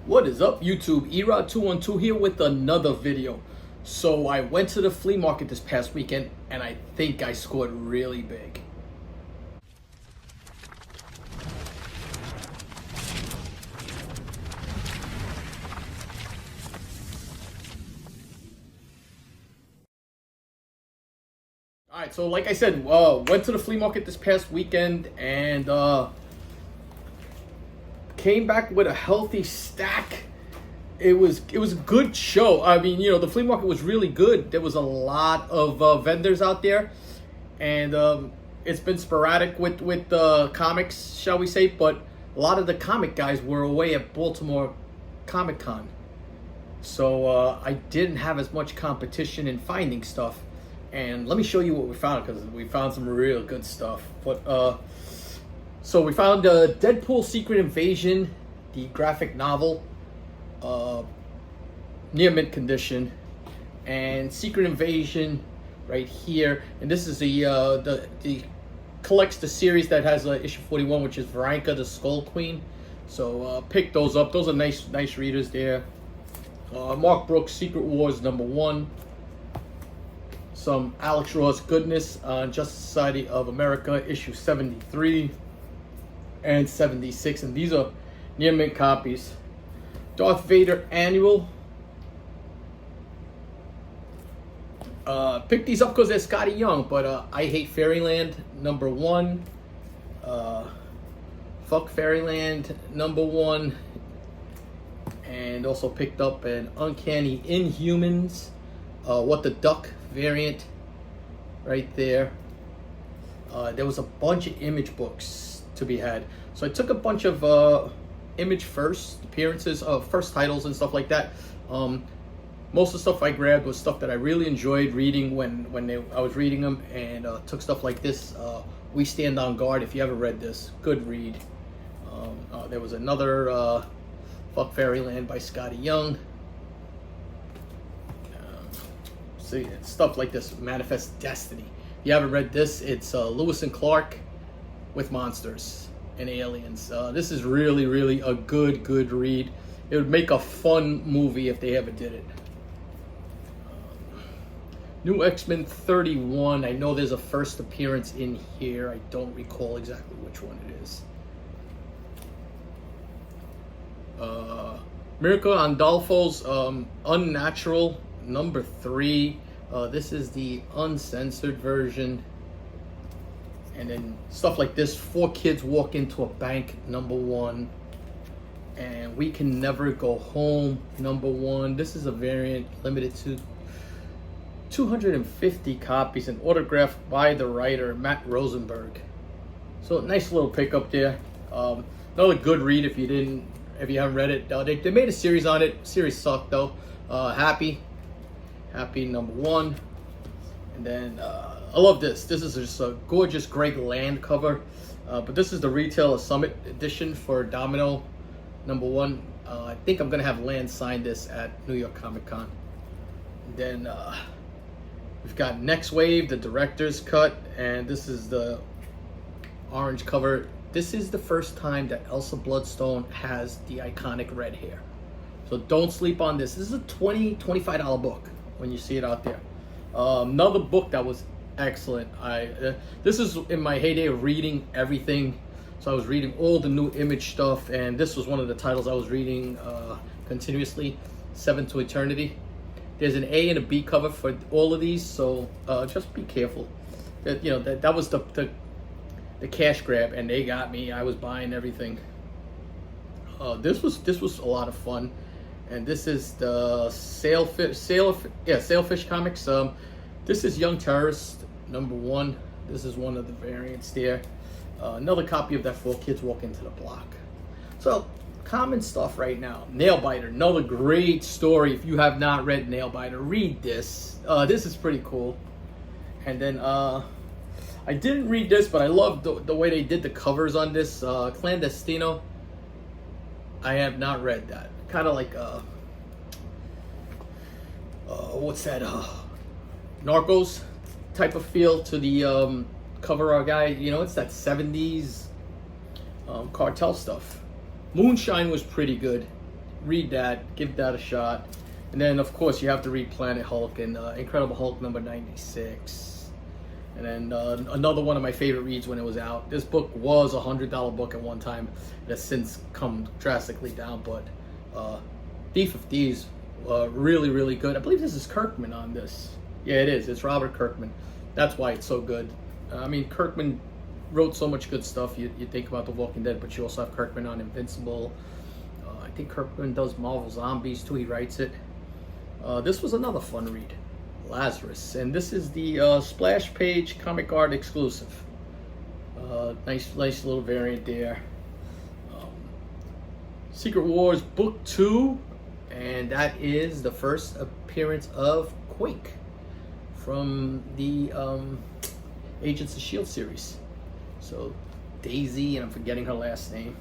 What is up, YouTube? Erod212 here with another video. So I went to the flea market this past weekend and I think I scored really big. Alright, so like I said, went to the flea market this past weekend and came back with a healthy stack. It was a good show. I mean, the flea market was really good. There was a lot of vendors out there, and it's been sporadic with comics, shall we say? But a lot of the comic guys were away at Baltimore Comic Con, so I didn't have as much competition in finding stuff. And let me show you what we found, because we found some real good stuff. But so we found Deadpool Secret Invasion, the graphic novel, near mint condition, and Secret Invasion right here. And this is the collects the series that has issue 41, which is Veronica the Skull Queen. So pick those up. Those are nice readers there. Mark Brooks Secret Wars #1. Some Alex Ross goodness on Justice Society of America issue 73 and 76, and these are near mint copies. Darth Vader annual. Picked these up because they're Scotty Young, but I Hate Fairyland #1. Fuck Fairyland #1. And also picked up an Uncanny Inhumans What the Duck variant right there. There was a bunch of Image books to be had, so I took a bunch of Image first appearances, first titles and stuff like that. Most of the stuff I grabbed was stuff that I really enjoyed reading when I was reading them, and took stuff like this, We Stand on Guard. If you haven't read this, good read. There was another Fuck Fairyland by Scotty Young. See, stuff like this, Manifest Destiny. If you haven't read this, it's Lewis and Clark with monsters and aliens. This is really a good read. It would make a fun movie if they ever did it. New X-Men 31. I know there's a first appearance in here. I don't recall exactly which one it is. Miracle on Dolpho's Unnatural #3. This is the uncensored version. And then stuff like this, 4 Kids Walk Into a Bank #1. And We Can Never Go Home #1. This is a variant limited to 250 copies and autographed by the writer Matt Rosenberg. So nice little pickup there. Another good read if you haven't read it. They made a series on it. Series sucked though. Happy #1. And then I love this. This is just a gorgeous Greg Land cover. But this is the Retailer Summit edition for Domino #1. I think I'm gonna have Land sign this at New York Comic Con. And then we've got Next Wave, the director's cut, and this is the orange cover. This is the first time that Elsa Bloodstone has the iconic red hair. So don't sleep on this. This is a $25 book when you see it out there. Another book that was excellent. This is in my heyday of reading everything. So I was reading all the new Image stuff, and this was one of the titles I was reading continuously, Seven to Eternity. There's an A and a B cover for all of these, so just be careful. That was the cash grab, and they got me. I was buying everything. This was a lot of fun, and this is the Sailfish Comics. This is Young Terrorist #1. This is one of the variants there. Another copy of that 4 Kids Walk Into the Block. So common stuff right now. Nailbiter, another great story. If you have not read Nailbiter, read this. This is pretty cool. And then I didn't read this, but I love the way they did the covers on this. Clandestino. I have not read that. Kind of like what's that? Narcos type of feel to the cover art guy. It's that 70s cartel stuff. Moonshine was pretty good. read that, give that a shot. And then, of course, you have to read Planet Hulk and Incredible Hulk number 96. And then another one of my favorite reads when it was out. This book was a $100 book at one time. It has since come drastically down, but Thief of Thieves, really, really good. I believe this is Kirkman on this. Yeah, it is. It's Robert Kirkman. That's why it's so good. I mean, Kirkman wrote so much good stuff. You think about The Walking Dead, but you also have Kirkman on Invincible. I think Kirkman does Marvel Zombies too. He writes it. This was another fun read, Lazarus, and this is the splash page comic art exclusive. Nice little variant there. Secret Wars Book 2, and that is the first appearance of Quake from the Agents of S.H.I.E.L.D. series. So Daisy, and I'm forgetting her last name.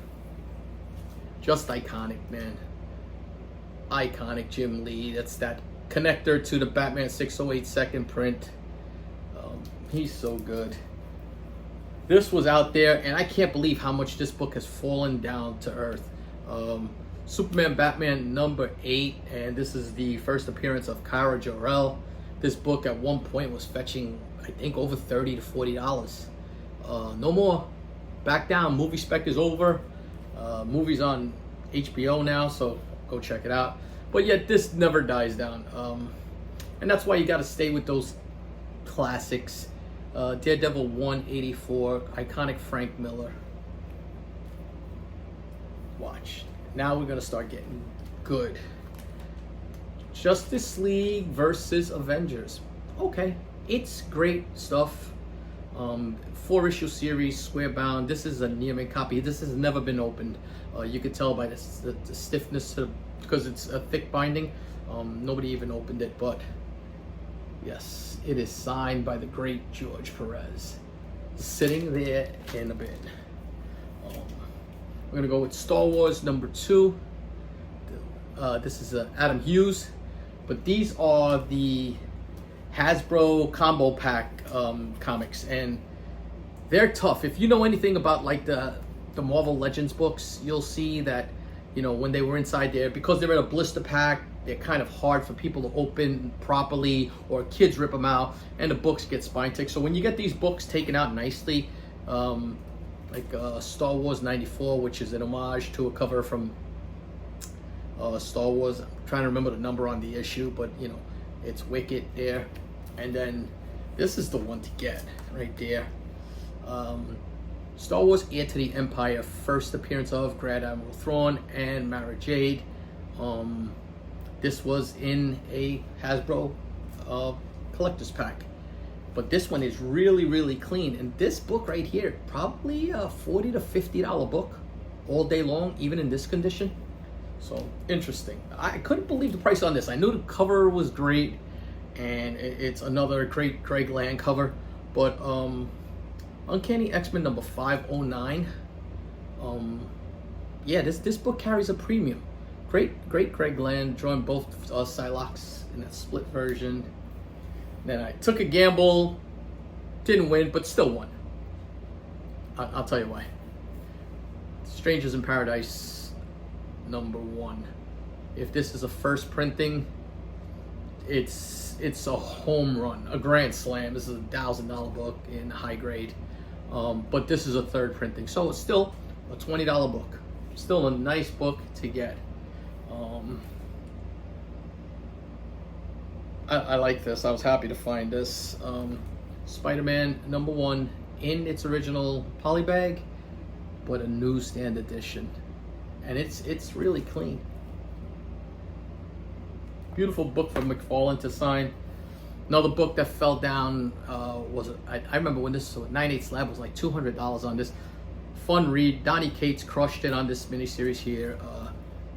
Just iconic, man. Iconic Jim Lee. That's that connector to the Batman 608 second print. He's so good. This was out there, and I can't believe how much this book has fallen down to earth. Superman Batman number 8, and this is the first appearance of Kara Jor-El. This book at one point was fetching, I think, over $30 to $40. No more. Back down. Movie spec is over. Movie's on HBO now, so go check it out. But yet this never dies down, and that's why you got to stay with those classics. Daredevil 184, iconic Frank Miller. Watch. Now we're gonna start getting good. Justice League versus Avengers. Okay, it's great stuff. 4-issue series, square bound. This is a near-mint copy. This has never been opened. You can tell by the stiffness because it's a thick binding. Nobody even opened it, but yes, it is signed by the great George Perez, sitting there in the bin. We're gonna go with Star Wars number 2. This is Adam Hughes, but these are the Hasbro combo pack comics, and they're tough. If you know anything about like the Marvel Legends books, you'll see that, you know, when they were inside there, because they're in a blister pack, they're kind of hard for people to open properly, or kids rip them out and the books get spine ticked. So when you get these books taken out nicely, like Star Wars 94, which is an homage to a cover from Star Wars. I'm trying to remember the number on the issue, but you know, it's Wicket there. And then this is the one to get right there. Star Wars Heir to the Empire, first appearance of Grand Admiral Thrawn and Mara Jade. This was in a Hasbro collector's pack. But this one is really, really clean. And this book right here, probably a $40 to $50 book all day long, even in this condition. So interesting. I couldn't believe the price on this. I knew the cover was great, and it's another great Craig Land cover. But Uncanny X-Men number 509. Yeah, this book carries a premium. Great Craig Land, drawing both Psylocke in that split version. Then I took a gamble, didn't win, but still won. I'll tell you why. Strangers in Paradise number 1. If this is a first printing, it's a home run, a grand slam. This is a $1,000 book in high grade, but this is a third printing, so it's still a $20 book. Still a nice book to get. I like this. I was happy to find this. Spider-Man number 1 in its original polybag, but a newsstand edition, and it's really clean. Beautiful book from McFarlane to sign. Another book that fell down was I remember when this 9/8 slab was like $200 on this. Fun read. Donny Cates crushed it on this miniseries here,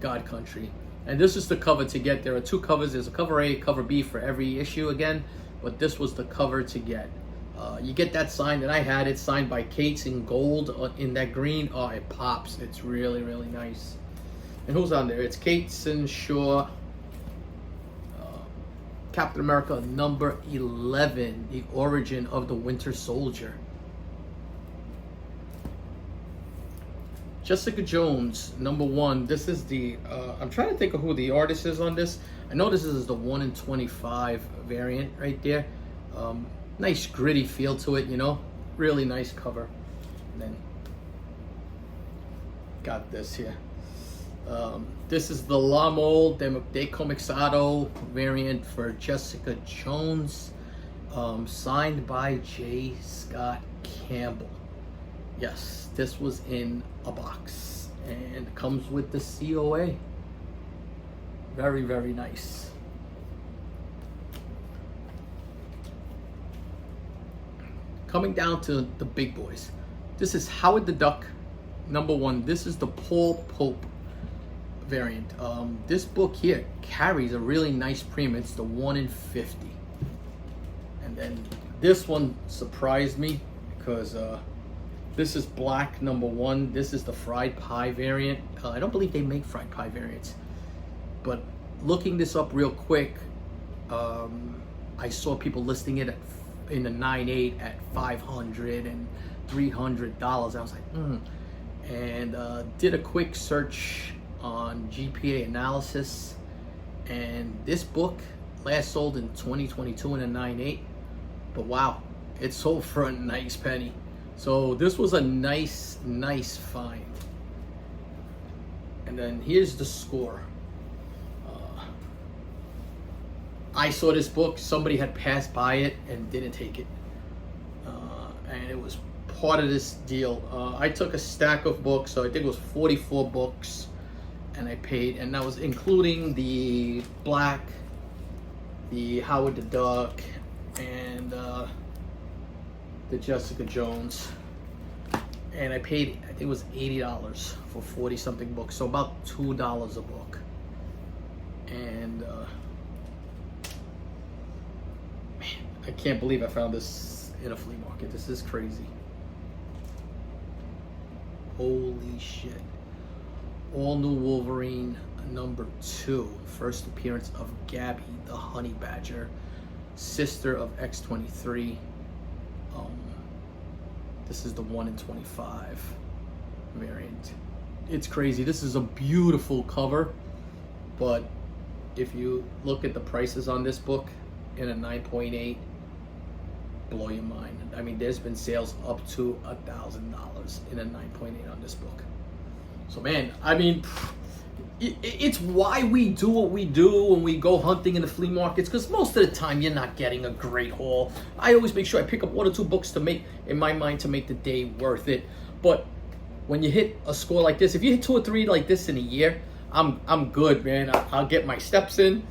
God Country. And this is the cover to get. There are 2 covers. There's a cover A, cover B for every issue again, but this was the cover to get. You get that signed, and I had it signed by Cates in gold in that green. Oh, it pops. It's really, really nice. And who's on there? It's Cates and Shaw. Captain America number 11, the origin of the Winter Soldier. Jessica Jones, #1. This is the, I'm trying to think of who the artist is on this. I know this is the 1 in 25 variant right there. Nice gritty feel to it, you know. Really nice cover. And then got this here. This is the L'Amo Decomixado variant for Jessica Jones, signed by J. Scott Campbell. Yes, this was in a box and comes with the COA. Very, very nice. Coming down to the big boys. This is Howard the Duck, #1. This is the Paul Pope variant. This book here carries a really nice premium. It's the 1 in 50. And then this one surprised me because this is black, #1. This is the fried pie variant. I don't believe they make fried pie variants, but looking this up real quick, I saw people listing it in the 9.8 at $500 and $300. I was like, and did a quick search on GPA analysis, and this book last sold in 2022 in a 9.8, but wow, it sold for a nice penny. So this was a nice find. And then here's the score. I saw this book, somebody had passed by it and didn't take it, and it was part of this deal. I took a stack of books, so I think it was 44 books, and I paid, and that was including the black, the Howard the Duck, and the Jessica Jones, and I paid, I think it was $80 for 40 something books, so about $2 a book. And man, I can't believe I found this in a flea market. This is crazy. Holy shit. All New Wolverine #2, first appearance of Gabby the Honey Badger, sister of X-23. This is the 1 in 25 variant. It's crazy. This is a beautiful cover, but if you look at the prices on this book in a 9.8, blow your mind. I mean, there's been sales up to $1,000 in a 9.8 on this book. So man, I mean, it's why we do what we do when we go hunting in the flea markets, because most of the time you're not getting a great haul. I always make sure I pick up 1 or 2 books to make, in my mind, to make the day worth it. But when you hit a score like this, if you hit 2 or 3 like this in a year, I'm good, man. I'll get my steps in,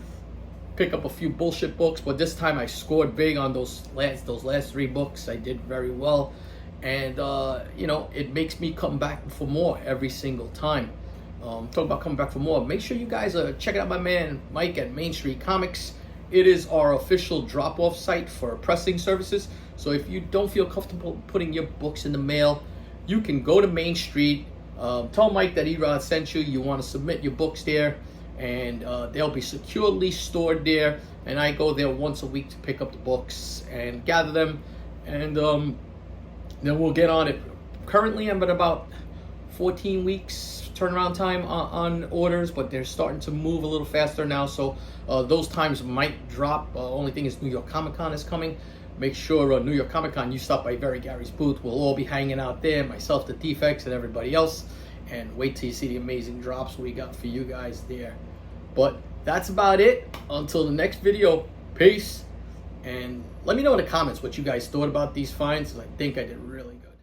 pick up a few bullshit books, but this time I scored big on those last 3 books. I did very well, and you know, it makes me come back for more every single time. Talk about coming back for more. Make sure you guys check out my man Mike at Main Street Comics. It is our official drop-off site for pressing services. So if you don't feel comfortable putting your books in the mail, you can go to Main Street. Tell Mike that Erod sent you. You want to submit your books there, and they'll be securely stored there. And I go there once a week to pick up the books and gather them, and then we'll get on it. Currently, I'm at about 14 weeks turnaround time on orders, but they're starting to move a little faster now, so those times might drop. Only thing is New York Comic Con is coming. Make sure New York Comic Con, you stop by Very Gary's booth. We'll all be hanging out there, myself, the Defects, and everybody else, and wait till you see the amazing drops we got for you guys there. But that's about it. Until the next video, peace, and let me know in the comments what you guys thought about these finds. I think I did really good.